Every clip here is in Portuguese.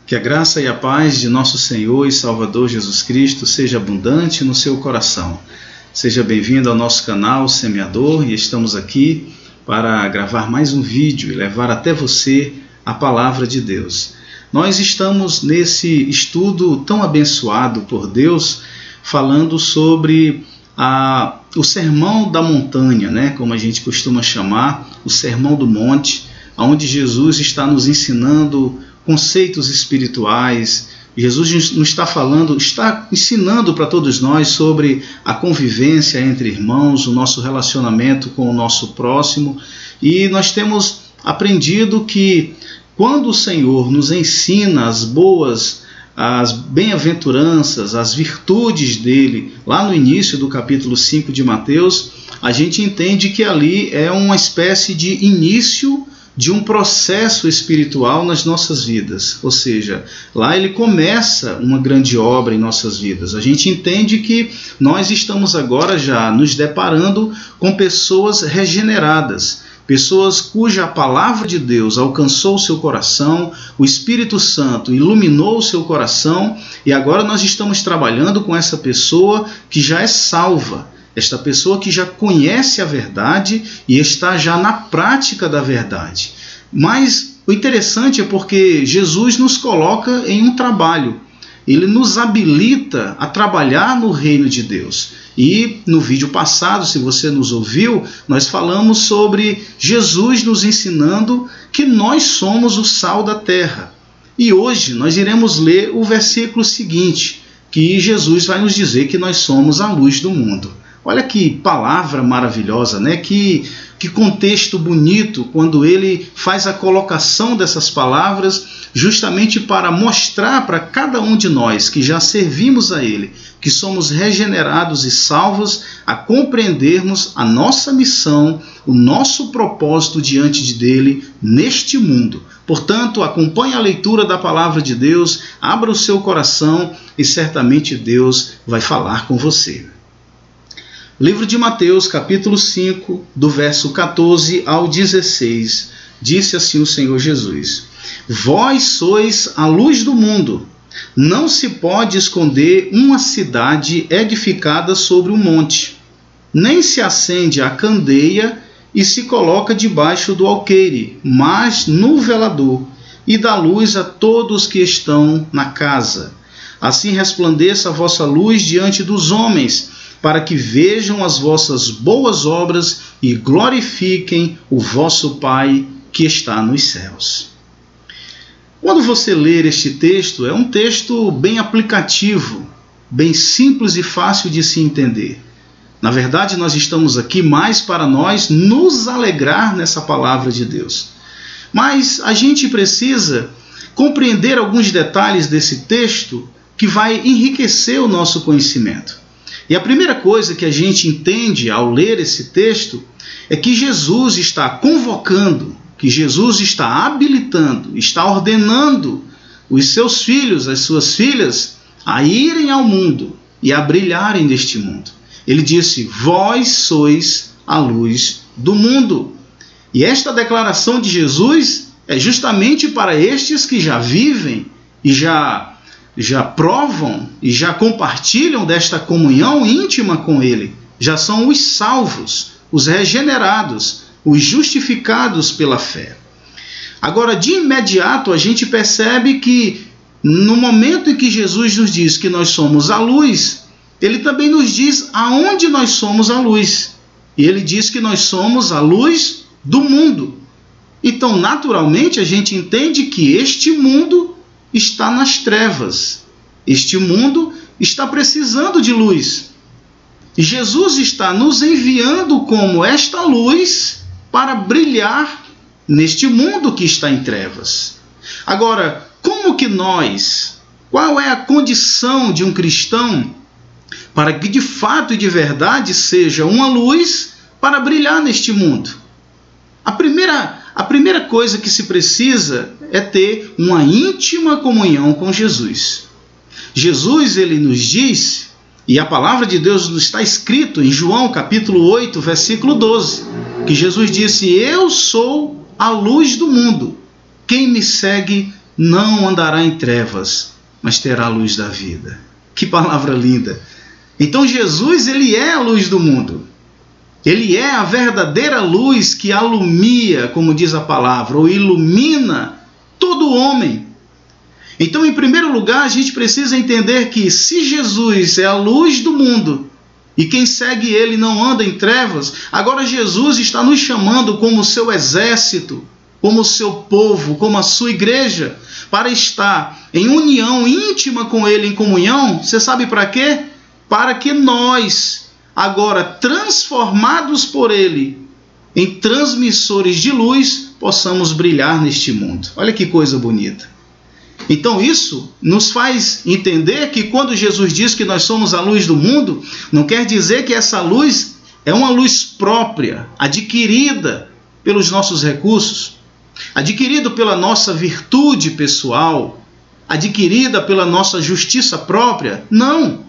Que a graça e a paz de nosso Senhor e Salvador Jesus Cristo seja abundante no seu coração. Seja bem-vindo ao nosso canal Semeador e estamos aqui para gravar mais um vídeo e levar até você a palavra de Deus. Nós estamos nesse estudo tão abençoado por Deus, falando sobre o Sermão da Montanha, né? Como a gente costuma chamar, o Sermão do Monte, onde Jesus está nos ensinando conceitos espirituais. Jesus nos está ensinando para todos nós sobre a convivência entre irmãos, o nosso relacionamento com o nosso próximo. E nós temos aprendido que quando o Senhor nos ensina as bem-aventuranças, as virtudes dele, lá no início do capítulo 5 de Mateus, a gente entende que ali é uma espécie de início de um processo espiritual nas nossas vidas. Ou seja, lá ele começa uma grande obra em nossas vidas. A gente entende que nós estamos agora já nos deparando com pessoas regeneradas, pessoas cuja palavra de Deus alcançou o seu coração, o Espírito Santo iluminou o seu coração, e agora nós estamos trabalhando com essa pessoa que já é salva, esta pessoa que já conhece a verdade e está já na prática da verdade. Mas o interessante é porque Jesus nos coloca em um trabalho. Ele nos habilita a trabalhar no reino de Deus. E no vídeo passado, se você nos ouviu, nós falamos sobre Jesus nos ensinando que nós somos o sal da terra. E hoje nós iremos ler o versículo seguinte, que Jesus vai nos dizer que nós somos a luz do mundo. Olha que palavra maravilhosa, né? Que contexto bonito quando ele faz a colocação dessas palavras justamente para mostrar para cada um de nós que já servimos a ele, que somos regenerados e salvos, a compreendermos a nossa missão, o nosso propósito diante dele neste mundo. Portanto, acompanhe a leitura da palavra de Deus, abra o seu coração e certamente Deus vai falar com você. Livro de Mateus, capítulo 5, do verso 14 ao 16, disse assim o Senhor Jesus: Vós sois a luz do mundo. Não se pode esconder uma cidade edificada sobre um monte, nem se acende a candeia e se coloca debaixo do alqueire, mas no velador, e dá luz a todos que estão na casa. Assim resplandeça a vossa luz diante dos homens, para que vejam as vossas boas obras e glorifiquem o vosso Pai que está nos céus. Quando você ler este texto, é um texto bem aplicativo, bem simples e fácil de se entender. Na verdade, nós estamos aqui mais para nós nos alegrar nessa palavra de Deus. Mas a gente precisa compreender alguns detalhes desse texto que vai enriquecer o nosso conhecimento. E a primeira coisa que a gente entende ao ler esse texto é que Jesus está convocando, que Jesus está habilitando, está ordenando os seus filhos, as suas filhas, a irem ao mundo e a brilharem neste mundo. Ele disse: vós sois a luz do mundo. E esta declaração de Jesus é justamente para estes que já vivem e já provam e já compartilham desta comunhão íntima com ele. Já são os salvos, os regenerados, os justificados pela fé. Agora, de imediato, a gente percebe que no momento em que Jesus nos diz que nós somos a luz, ele também nos diz aonde nós somos a luz. E ele diz que nós somos a luz do mundo. Então, naturalmente, a gente entende que este mundo está nas trevas. Este mundo está precisando de luz. E Jesus está nos enviando como esta luz para brilhar neste mundo que está em trevas. Agora, qual é a condição de um cristão para que de fato e de verdade seja uma luz para brilhar neste mundo? A primeira coisa que se precisa é ter uma íntima comunhão com Jesus. Jesus, ele nos diz, e a palavra de Deus está escrito em João capítulo 8, versículo 12, que Jesus disse: eu sou a luz do mundo. Quem me segue não andará em trevas, mas terá a luz da vida. Que palavra linda! Então Jesus, ele é a luz do mundo. Ele é a verdadeira luz que alumia, como diz a palavra, ou ilumina todo homem. Então, em primeiro lugar, a gente precisa entender que se Jesus é a luz do mundo e quem segue ele não anda em trevas, agora Jesus está nos chamando como seu exército, como seu povo, como a sua igreja, para estar em união íntima com ele, em comunhão. Você sabe para quê? Para que nós, agora transformados por ele em transmissores de luz, possamos brilhar neste mundo. Olha que coisa bonita. Então isso nos faz entender que quando Jesus diz que nós somos a luz do mundo, não quer dizer que essa luz é uma luz própria, adquirida pelos nossos recursos, adquirida pela nossa virtude pessoal, adquirida pela nossa justiça própria. Não.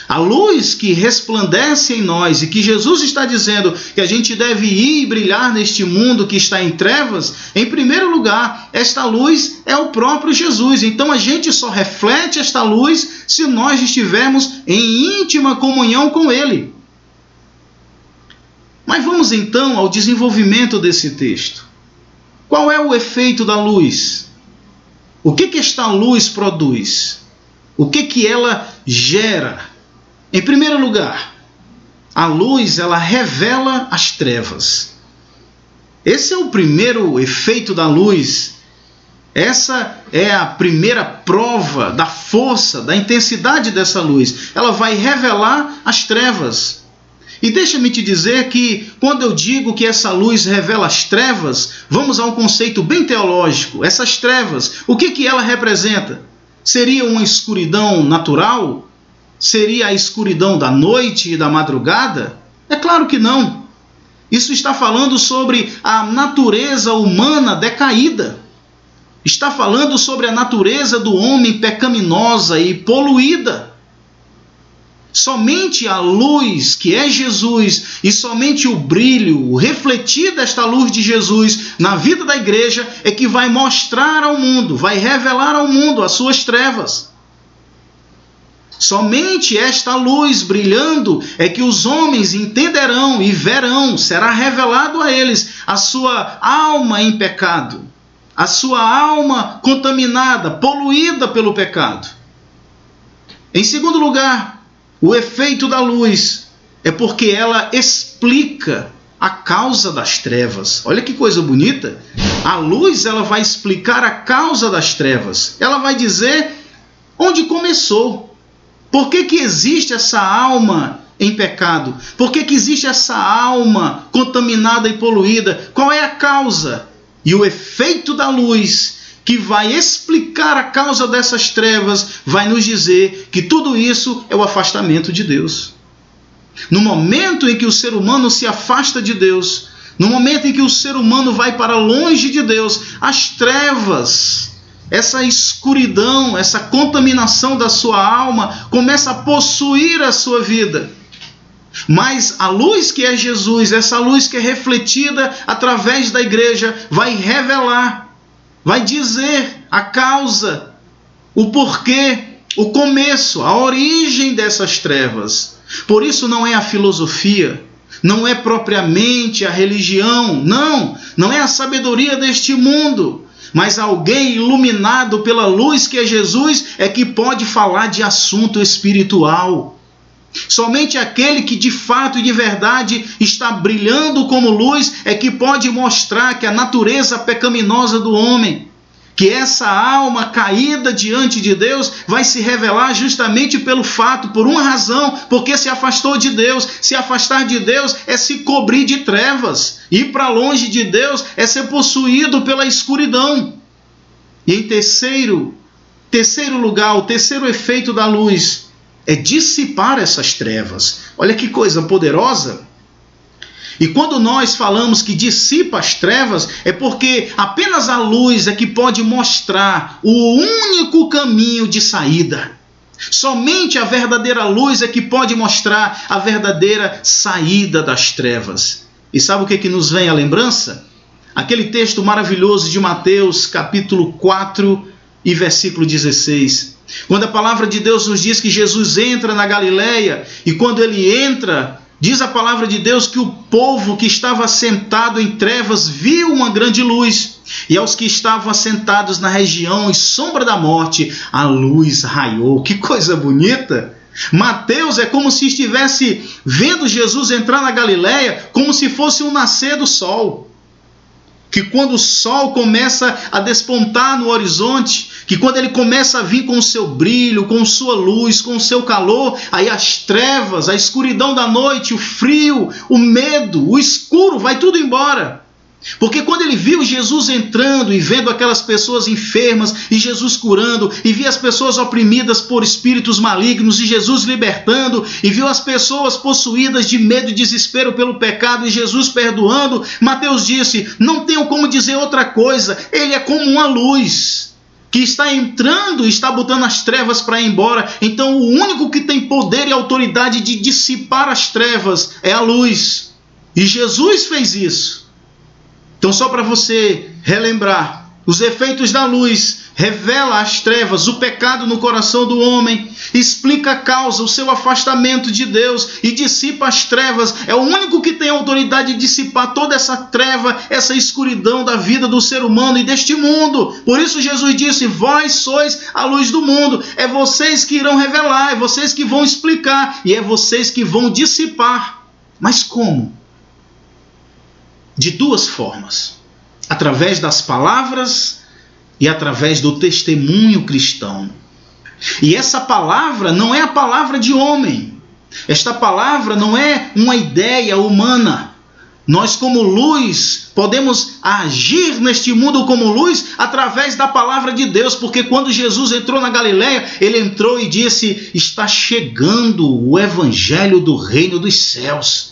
A luz que resplandece em nós e que Jesus está dizendo que a gente deve ir e brilhar neste mundo que está em trevas, em primeiro lugar, esta luz é o próprio Jesus. Então a gente só reflete esta luz se nós estivermos em íntima comunhão com Ele. Mas vamos então ao desenvolvimento desse texto. Qual é o efeito da luz? O que esta luz produz? O que ela gera? Em primeiro lugar, a luz, ela revela as trevas. Esse é o primeiro efeito da luz. Essa é a primeira prova da força, da intensidade dessa luz. Ela vai revelar as trevas. E deixa-me te dizer que, quando eu digo que essa luz revela as trevas, vamos a um conceito bem teológico. Essas trevas, o que ela representa? Seria uma escuridão natural? Seria a escuridão da noite e da madrugada? É claro que não. Isso está falando sobre a natureza humana decaída. Está falando sobre a natureza do homem pecaminosa e poluída. Somente a luz, que é Jesus, e somente o brilho, o refletir desta luz de Jesus na vida da igreja é que vai mostrar ao mundo, vai revelar ao mundo as suas trevas. Somente esta luz brilhando é que os homens entenderão e verão, será revelado a eles a sua alma em pecado, a sua alma contaminada, poluída pelo pecado. Em segundo lugar, o efeito da luz é porque ela explica a causa das trevas. Olha que coisa bonita. A luz, ela vai explicar a causa das trevas. Ela vai dizer onde começou. Por que existe essa alma em pecado? Por que existe essa alma contaminada e poluída? Qual é a causa? E o efeito da luz, que vai explicar a causa dessas trevas, vai nos dizer que tudo isso é o afastamento de Deus. No momento em que o ser humano se afasta de Deus, no momento em que o ser humano vai para longe de Deus, as trevas, essa escuridão, essa contaminação da sua alma começa a possuir a sua vida. Mas a luz que é Jesus, essa luz que é refletida através da igreja, vai revelar, vai dizer a causa, o porquê, o começo, a origem dessas trevas. Por isso não é a filosofia, não é propriamente a religião, não é a sabedoria deste mundo. Mas alguém iluminado pela luz que é Jesus é que pode falar de assunto espiritual. Somente aquele que de fato e de verdade está brilhando como luz é que pode mostrar que a natureza pecaminosa do homem, que essa alma caída diante de Deus vai se revelar justamente pelo fato, por uma razão, porque se afastou de Deus. Se afastar de Deus é se cobrir de trevas. Ir para longe de Deus é ser possuído pela escuridão. E em terceiro lugar, o terceiro efeito da luz é dissipar essas trevas. Olha que coisa poderosa. E quando nós falamos que dissipa as trevas, é porque apenas a luz é que pode mostrar o único caminho de saída. Somente a verdadeira luz é que pode mostrar a verdadeira saída das trevas. E sabe o que nos vem à lembrança? Aquele texto maravilhoso de Mateus, capítulo 4, e versículo 16. Quando a palavra de Deus nos diz que Jesus entra na Galileia, e quando ele entra, diz a palavra de Deus que o povo que estava assentado em trevas viu uma grande luz, e aos que estavam assentados na região e sombra da morte, a luz raiou. Que coisa bonita! Mateus é como se estivesse vendo Jesus entrar na Galileia como se fosse um nascer do sol. Que quando o sol começa a despontar no horizonte, que quando ele começa a vir com o seu brilho, com sua luz, com o seu calor, aí as trevas, a escuridão da noite, o frio, o medo, o escuro, vai tudo embora. Porque quando ele viu Jesus entrando e vendo aquelas pessoas enfermas e Jesus curando, e viu as pessoas oprimidas por espíritos malignos e Jesus libertando, e viu as pessoas possuídas de medo e desespero pelo pecado e Jesus perdoando, Mateus disse: não tenho como dizer outra coisa, ele é como uma luz que está entrando e está botando as trevas para ir embora. Então o único que tem poder e autoridade de dissipar as trevas é a luz, e Jesus fez isso. Então, só para você relembrar, os efeitos da luz revela as trevas, o pecado no coração do homem, explica a causa, o seu afastamento de Deus e dissipa as trevas. É o único que tem autoridade de dissipar toda essa treva, essa escuridão da vida do ser humano e deste mundo. Por isso Jesus disse: vós sois a luz do mundo. É vocês que irão revelar, é vocês que vão explicar e é vocês que vão dissipar. Mas como? De duas formas: através das palavras e através do testemunho cristão. E essa palavra não é a palavra de homem. Esta palavra não é uma ideia humana. Nós, como luz, podemos agir neste mundo como luz através da palavra de Deus, porque quando Jesus entrou na Galileia, ele entrou e disse: está chegando o evangelho do reino dos céus.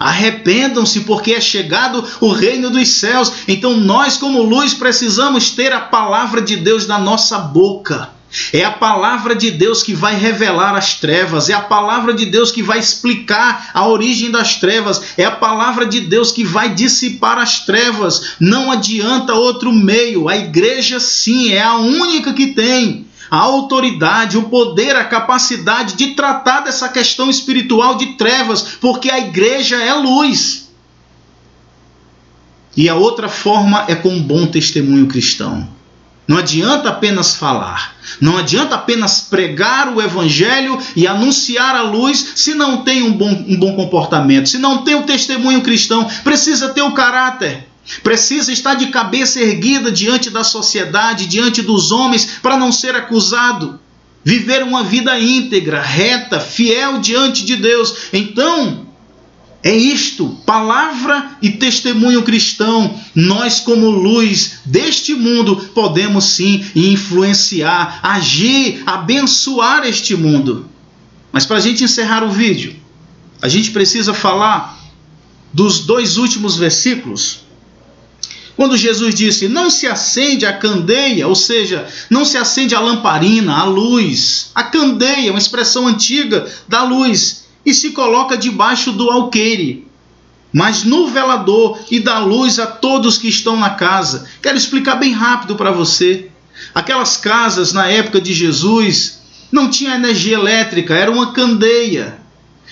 Arrependam-se, porque é chegado o reino dos céus. Então nós, como luz, precisamos ter a palavra de Deus na nossa boca. É a palavra de Deus que vai revelar as trevas, é a palavra de Deus que vai explicar a origem das trevas, é a palavra de Deus que vai dissipar as trevas. Não adianta outro meio. A igreja, sim, é a única que tem a autoridade, o poder, a capacidade de tratar dessa questão espiritual de trevas, porque a igreja é luz. E a outra forma é com um bom testemunho cristão. Não adianta apenas falar, não adianta apenas pregar o evangelho e anunciar a luz se não tem um bom comportamento, se não tem o testemunho cristão. Precisa ter o caráter. Precisa estar de cabeça erguida diante da sociedade, diante dos homens, para não ser acusado. Viver uma vida íntegra, reta, fiel diante de Deus. Então, é isto, palavra e testemunho cristão. Nós, como luz deste mundo, podemos sim influenciar, agir, abençoar este mundo. Mas para a gente encerrar o vídeo, a gente precisa falar dos dois últimos versículos. Quando Jesus disse: não se acende a candeia, ou seja, não se acende a lamparina, a luz. A candeia, uma expressão antiga da luz, e se coloca debaixo do alqueire, mas no velador, e dá luz a todos que estão na casa. Quero explicar bem rápido para você. Aquelas casas na época de Jesus não tinha energia elétrica, era uma candeia.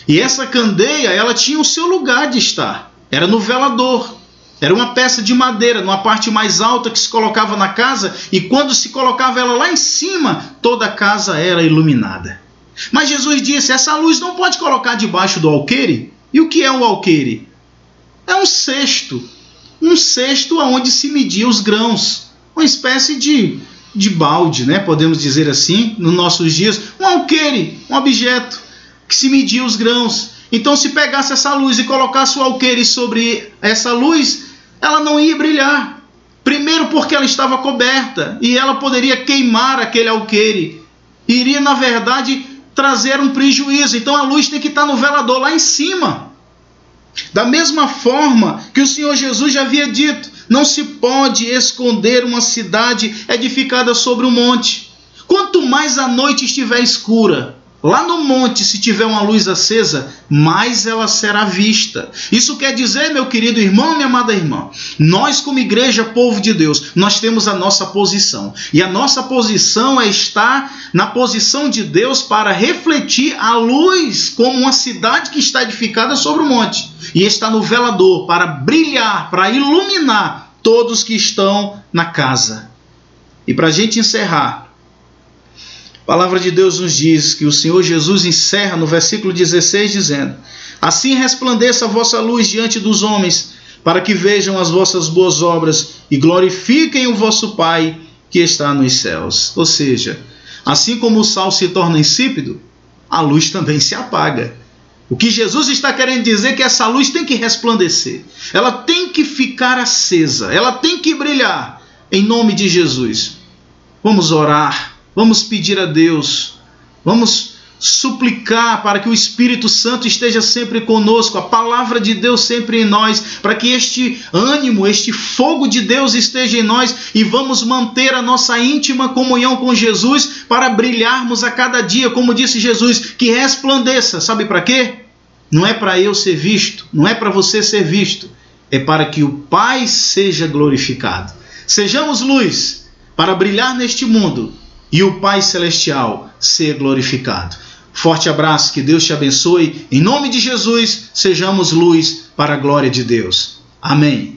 E essa candeia, ela tinha o seu lugar de estar, era no velador. Era uma peça de madeira, numa parte mais alta que se colocava na casa, e quando se colocava ela lá em cima, toda a casa era iluminada. Mas Jesus disse: essa luz não pode colocar debaixo do alqueire. E o que é o alqueire? É um cesto onde se media os grãos, uma espécie de balde, né? Podemos dizer assim, nos nossos dias, um alqueire, um objeto que se media os grãos. Então, se pegasse essa luz e colocasse o alqueire sobre essa luz, ela não ia brilhar. Primeiro porque ela estava coberta e ela poderia queimar aquele alqueire. Iria, na verdade, trazer um prejuízo. Então a luz tem que estar no velador lá em cima. Da mesma forma que o Senhor Jesus já havia dito, não se pode esconder uma cidade edificada sobre um monte. Quanto mais a noite estiver escura, Lá no monte, se tiver uma luz acesa, mais ela será vista. Isso quer dizer, meu querido irmão, minha amada irmã, nós como igreja, povo de Deus, nós temos a nossa posição. E a nossa posição é estar na posição de Deus para refletir a luz como uma cidade que está edificada sobre o monte. E está no velador para brilhar, para iluminar todos que estão na casa. E para a gente encerrar, a palavra de Deus nos diz que o Senhor Jesus encerra no versículo 16 dizendo: assim resplandeça a vossa luz diante dos homens, para que vejam as vossas boas obras e glorifiquem o vosso Pai que está nos céus. Ou seja, assim como o sal se torna insípido, a luz também se apaga. O que Jesus está querendo dizer é que essa luz tem que resplandecer, ela tem que ficar acesa, ela tem que brilhar, em nome de Jesus. Vamos orar. Vamos pedir a Deus, vamos suplicar para que o Espírito Santo esteja sempre conosco, a palavra de Deus sempre em nós, para que este ânimo, este fogo de Deus esteja em nós e vamos manter a nossa íntima comunhão com Jesus para brilharmos a cada dia, como disse Jesus, que resplandeça. Sabe para quê? Não é para eu ser visto, não é para você ser visto, é para que o Pai seja glorificado. Sejamos luz para brilhar neste mundo e o Pai Celestial ser glorificado. Forte abraço, que Deus te abençoe. Em nome de Jesus, sejamos luz para a glória de Deus. Amém.